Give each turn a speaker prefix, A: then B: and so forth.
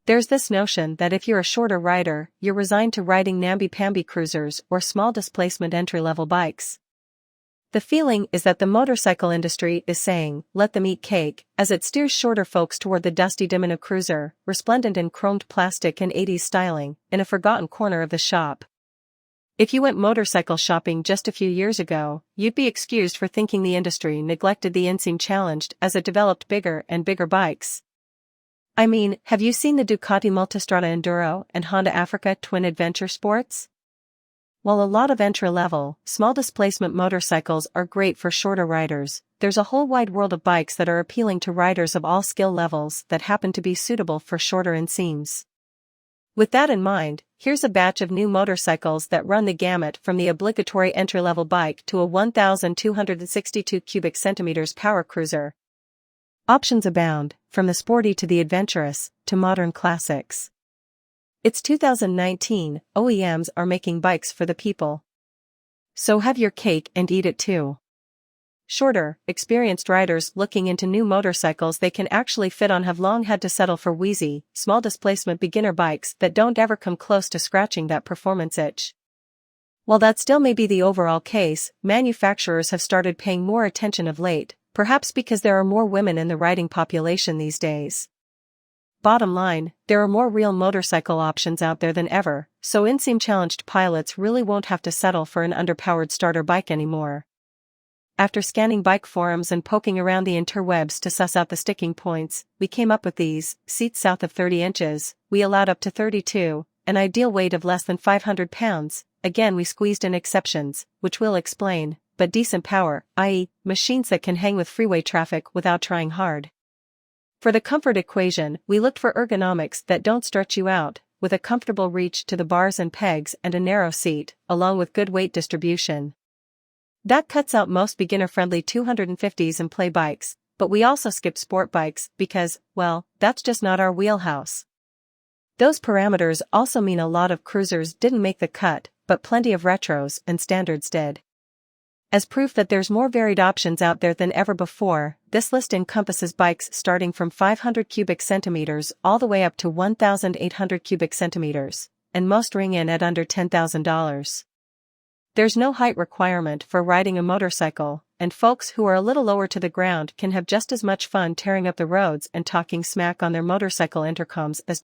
A: There's this notion that if you're a shorter rider, you're resigned to riding namby-pamby cruisers or small-displacement entry-level bikes. The feeling is that the motorcycle industry is saying, let them eat cake, as it steers shorter folks toward the dusty Dimino cruiser, resplendent in chromed plastic and 80s styling, in a forgotten corner of the shop. If you went motorcycle shopping just a few years ago, you'd be excused for thinking the industry neglected the inseam challenged as it developed bigger and bigger bikes. I mean, have you seen the Ducati Multistrada Enduro and Honda Africa Twin Adventure Sports? While a lot of entry-level, small-displacement motorcycles are great for shorter riders, there's a whole wide world of bikes that are appealing to riders of all skill levels that happen to be suitable for shorter inseams. With that in mind, here's a batch of new motorcycles that run the gamut from the obligatory entry-level bike to a 1,262 cubic centimeters power cruiser. Options abound, from the sporty to the adventurous, to modern classics. It's 2019, OEMs are making bikes for the people. So have your cake and eat it too. Shorter, experienced riders looking into new motorcycles they can actually fit on have long had to settle for wheezy, small-displacement beginner bikes that don't ever come close to scratching that performance itch. While that still may be the overall case, manufacturers have started paying more attention of late, perhaps because there are more women in the riding population these days. Bottom line, there are more real motorcycle options out there than ever, so inseam-challenged pilots really won't have to settle for an underpowered starter bike anymore. After scanning bike forums and poking around the interwebs to suss out the sticking points, we came up with these: seats south of 30 inches, we allowed up to 32, an ideal weight of less than 500 pounds, again we squeezed in exceptions, which we'll explain, but decent power, i.e., machines that can hang with freeway traffic without trying hard. For the comfort equation, we looked for ergonomics that don't stretch you out, with a comfortable reach to the bars and pegs and a narrow seat, along with good weight distribution. That cuts out most beginner-friendly 250s and play bikes, but we also skipped sport bikes because, well, that's just not our wheelhouse. Those parameters also mean a lot of cruisers didn't make the cut, but plenty of retros and standards did. As proof that there's more varied options out there than ever before, this list encompasses bikes starting from 500 cubic centimeters all the way up to 1,800 cubic centimeters, and most ring in at under $10,000. There's no height requirement for riding a motorcycle, and folks who are a little lower to the ground can have just as much fun tearing up the roads and talking smack on their motorcycle intercoms as